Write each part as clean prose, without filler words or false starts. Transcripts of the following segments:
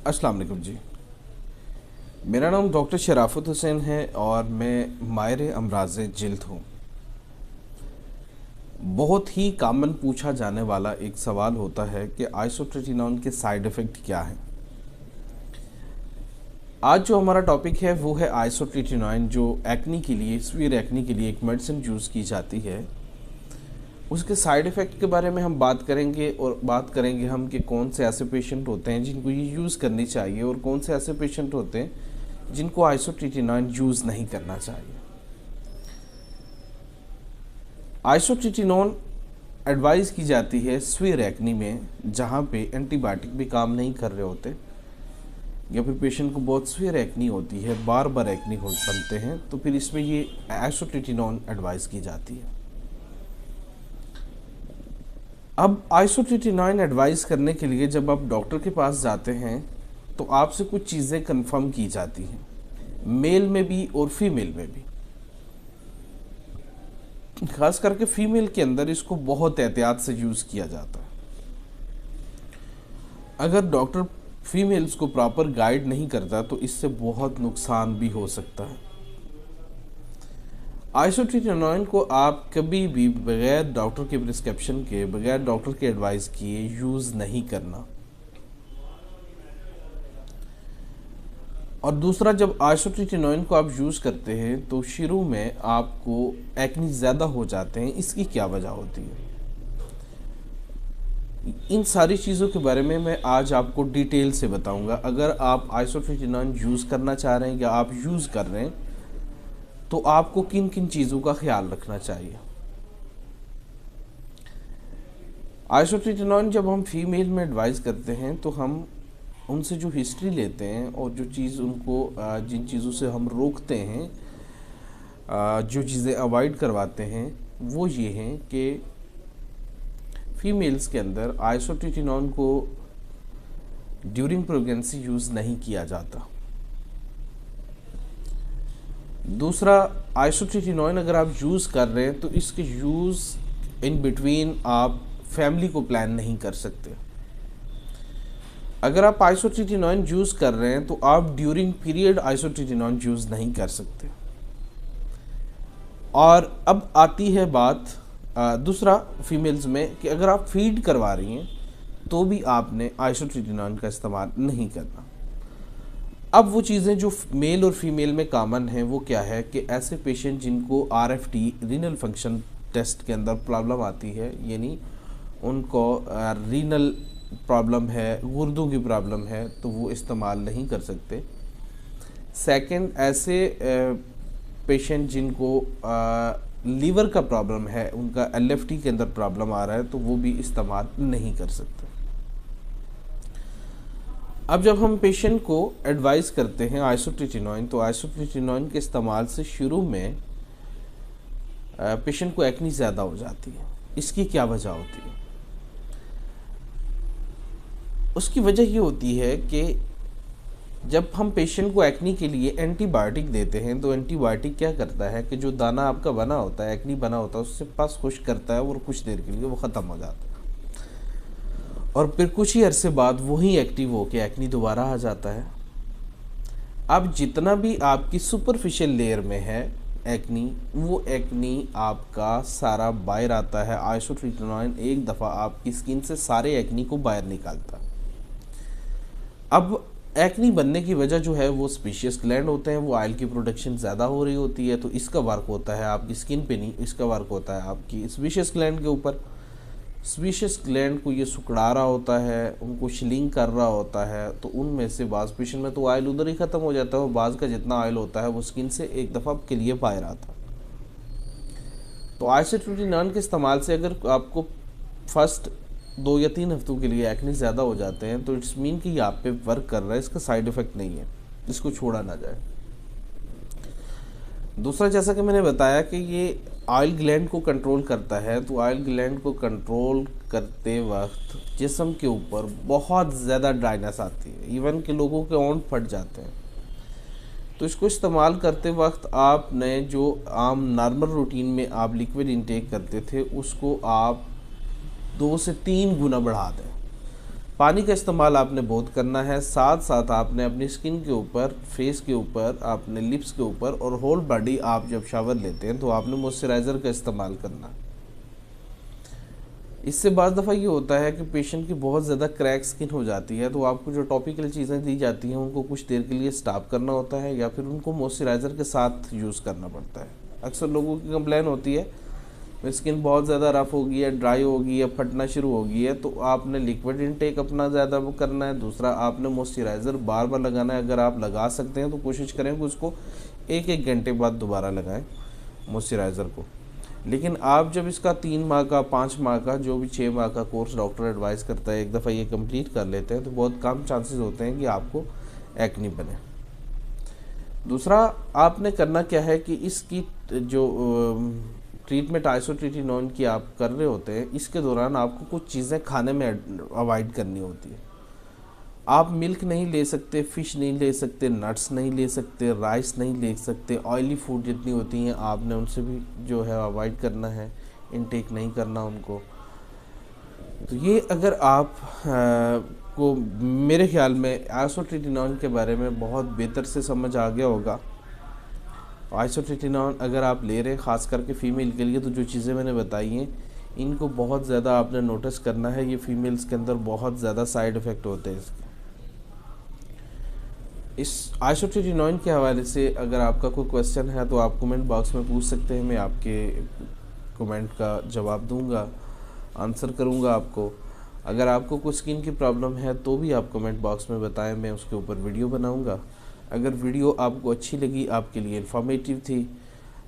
अस्सलाम वालेकुम जी। मेरा नाम डॉक्टर शराफत हुसैन है और मैं माहिर अमराज़ जिल्द हूँ। बहुत ही कॉमन पूछा जाने वाला एक सवाल होता है कि आइसोट्रेटिनॉन के साइड इफ़ेक्ट क्या हैं। आज जो हमारा टॉपिक है वो है आइसोट्रेटिनॉन, जो एक्नी के लिए, सीवियर एक्नी के लिए एक मेडिसिन यूज़ की जाती है। उसके साइड इफ़ेक्ट के बारे में हम बात करेंगे और बात करेंगे हम कि कौन से ऐसे पेशेंट होते हैं जिनको ये यूज़ करनी चाहिए और कौन से ऐसे पेशेंट होते हैं जिनको आइसोट्रेटिनॉन यूज़ नहीं करना चाहिए। आइसोट्रेटिनॉन एडवाइस की जाती है सीवियर एक्नी में, जहाँ पे एंटीबायोटिक भी काम नहीं कर रहे होते या फिर पेशेंट को बहुत सीवियर एक्नी होती है, बार बार एक्नी हो बनते हैं, तो फिर इसमें ये आइसोट्रेटिनॉन एडवाइस की जाती है। अब आइसोट्रेटिनॉन एडवाइस करने के लिए जब आप डॉक्टर के पास जाते हैं तो आपसे कुछ चीज़ें कंफर्म की जाती हैं, मेल में भी और फीमेल में भी। खास करके फीमेल के अंदर इसको बहुत एहतियात से यूज़ किया जाता है। अगर डॉक्टर फीमेल्स को प्रॉपर गाइड नहीं करता तो इससे बहुत नुकसान भी हो सकता है। आइसोट्रेटिनॉन को आप कभी भी बगैर डॉक्टर के प्रिस्क्रिप्शन के, बगैर डॉक्टर के एडवाइस किए यूज़ नहीं करना। और दूसरा, जब आइसोट्रेटिनॉन को आप यूज़ करते हैं तो शुरू में आपको एक्नी ज़्यादा हो जाते हैं। इसकी क्या वजह होती है, इन सारी चीज़ों के बारे में मैं आज आपको डिटेल से बताऊंगा। अगर आप आइसोट्रेटिनॉन यूज़ करना चाह रहे हैं या आप यूज़ कर रहे हैं तो आपको किन किन चीज़ों का ख्याल रखना चाहिए। आइसोट्रेटिनॉन जब हम फीमेल में एडवाइस करते हैं तो हम उनसे जो हिस्ट्री लेते हैं और जो चीज़ उनको जिन चीज़ों से हम रोकते हैं, जो चीज़ें अवॉइड करवाते हैं, वो ये हैं कि फीमेल्स के अंदर आइसोट्रेटिनॉन को ड्यूरिंग प्रेगनेंसी यूज़ नहीं किया जाता। दूसरा, आइसोट्रेटिनॉन अगर आप यूज़ कर रहे हैं तो इसके यूज़ इन बिटवीन आप फैमिली को प्लान नहीं कर सकते। अगर आप आइसोट्रेटिनॉन यूज़ कर रहे हैं तो आप ड्यूरिंग पीरियड आइसोट्रेटिनॉन यूज़ नहीं कर सकते। और अब आती है बात दूसरा फीमेल्स में कि अगर आप फीड करवा रही हैं तो भी आपने आइसोट्रेटिनॉन का इस्तेमाल नहीं करना। अब वो चीज़ें जो मेल और फीमेल में कॉमन हैं वो क्या है कि ऐसे पेशेंट जिनको RFT रीनल फंक्शन टेस्ट के अंदर प्रॉब्लम आती है, यानी उनको रीनल प्रॉब्लम है, गुर्दों की प्रॉब्लम है, तो वो इस्तेमाल नहीं कर सकते। सेकंड, ऐसे पेशेंट जिनको लीवर का प्रॉब्लम है, उनका LFT के अंदर प्रॉब्लम आ रहा है, तो वो भी इस्तेमाल नहीं कर सकते। अब जब हम पेशेंट को एडवाइस करते हैं आइसोट्रेटिनॉन, तो आइसोट्रेटिनॉन के इस्तेमाल से शुरू में पेशेंट को एक्नी ज़्यादा हो जाती है। इसकी क्या वजह होती है? उसकी वजह ये होती है कि जब हम पेशेंट को एक्नी के लिए एंटीबायोटिक देते हैं तो एंटीबायोटिक क्या करता है कि जो दाना आपका बना होता है, एक्नी बना होता है, उससे पस खुश्क करता है और कुछ देर के लिए वो ख़त्म हो जाता है और फिर कुछ ही अरसे बाद वही एक्टिव होकर एक्नी दोबारा आ जाता है। अब जितना भी आपकी सुपरफिशियल लेयर में है एक्नी, वो एक्नी आपका सारा बाहर आता है। आइसोट्रेटिनॉन एक दफ़ा आपकी स्किन से सारे एक्नी को बाहर निकालता है। अब एक्नी बनने की वजह जो है वो स्पीशियस ग्लैंड होते हैं, वो ऑयल की प्रोडक्शन ज़्यादा हो रही होती है, तो इसका वर्क होता है आपकी स्किन पे नहीं, इसका वर्क होता है आपकी स्पीशियस ग्लैंड के ऊपर। स्पीशियस ग्लैंड को ये सुकड़ा रहा होता है, उनको शिलिंग कर रहा होता है, तो उनमें से बाज़ पेशेंट में तो ऑयल उधर ही ख़त्म हो जाता है और बाज़ का जितना ऑयल होता है वो स्किन से एक दफ़ा के लिए बाहर आता है। तो आइसोट्रेटिनॉन के इस्तेमाल से अगर आपको फर्स्ट 2 या 3 हफ्तों के लिए एक्ने ज़्यादा हो जाते हैं तो इट्स मीन कि ये आप पे वर्क कर रहा है, इसका साइड इफ़ेक्ट नहीं है, इसको छोड़ा ना जाए। दूसरा, जैसा कि मैंने बताया कि ये ऑयल ग्लैंड को कंट्रोल करता है, तो ऑयल ग्लैंड को कंट्रोल करते वक्त जिस्म के ऊपर बहुत ज़्यादा ड्राइनेस आती है, इवन कि लोगों के ओंठ फट जाते हैं। तो इसको इस्तेमाल करते वक्त आपने जो आम नॉर्मल रूटीन में आप लिक्विड इंटेक करते थे उसको आप 2 से 3 गुना बढ़ा दें। पानी का इस्तेमाल आपने बहुत करना है, साथ साथ आपने अपनी स्किन के ऊपर, फेस के ऊपर, आपने लिप्स के ऊपर और होल बॉडी आप जब शावर लेते हैं तो आपने मॉइस्चराइज़र का इस्तेमाल करना। इससे बाज़ दफ़ा ये होता है कि पेशेंट की बहुत ज़्यादा क्रैक स्किन हो जाती है, तो आपको जो टॉपिकल चीज़ें दी जाती हैं उनको कुछ देर के लिए स्टॉप करना होता है या फिर उनको मॉइस्चराइज़र के साथ यूज़ करना पड़ता है। अक्सर लोगों की कंप्लेन होती है मेरी स्किन बहुत ज़्यादा रफ़ हो गई है, ड्राई हो गई है, फटना शुरू हो गई है, तो आपने लिक्विड इनटेक अपना ज़्यादा वो करना है। दूसरा, आपने मॉइस्चराइज़र बार बार लगाना है। अगर आप लगा सकते हैं तो कोशिश करें कि उसको 1-1 घंटे बाद दोबारा लगाएं मॉइस्चराइज़र को। लेकिन आप जब इसका 3 माह का, 5 माह का, जो भी 6 माह का कोर्स डॉक्टर एडवाइस करता है, एक दफ़ा ये कंप्लीट कर लेते हैं तो बहुत कम चांसेस होते हैं कि आपको एक्ने बने। दूसरा, आपने करना क्या है कि इसकी जो ट्रीटमेंट आइसोट्रेटिनोइन की आप कर रहे होते हैं, इसके दौरान आपको कुछ चीज़ें खाने में अवॉइड करनी होती है। आप मिल्क नहीं ले सकते, फ़िश नहीं ले सकते, नट्स नहीं ले सकते, राइस नहीं ले सकते, ऑयली फूड जितनी होती हैं आपने उनसे भी जो है अवॉइड करना है, इनटेक नहीं करना उनको। तो ये अगर आप को मेरे ख्याल में आइसोट्रेटिनोइन के बारे में बहुत बेहतर से समझ आ गया होगा। आइसोट्रेटिनोइन अगर आप ले रहे हैं ख़ास करके फ़ीमेल के लिए, तो जो चीज़ें मैंने बताई हैं इनको बहुत ज़्यादा आपने नोटिस करना है। ये फीमेल्स के अंदर बहुत ज़्यादा साइड इफ़ेक्ट होते हैं इसके। इस आइसोट्रेटिनोइन के हवाले से अगर आपका कोई क्वेश्चन है तो आप कमेंट बॉक्स में पूछ सकते हैं, मैं आपके कमेंट का जवाब दूंगा, आंसर करूंगा आपको। अगर आपको कोई स्किन की प्रॉब्लम है तो भी आप कमेंट बॉक्स में बताएं, मैं उसके ऊपर वीडियो बनाऊंगा। अगर वीडियो आपको अच्छी लगी, आपके लिए इन्फॉर्मेटिव थी,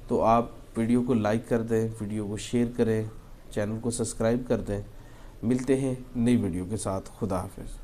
तो आप वीडियो को लाइक कर दें, वीडियो को शेयर करें, चैनल को सब्सक्राइब कर दें। मिलते हैं नई वीडियो के साथ। खुदा हाफिज़।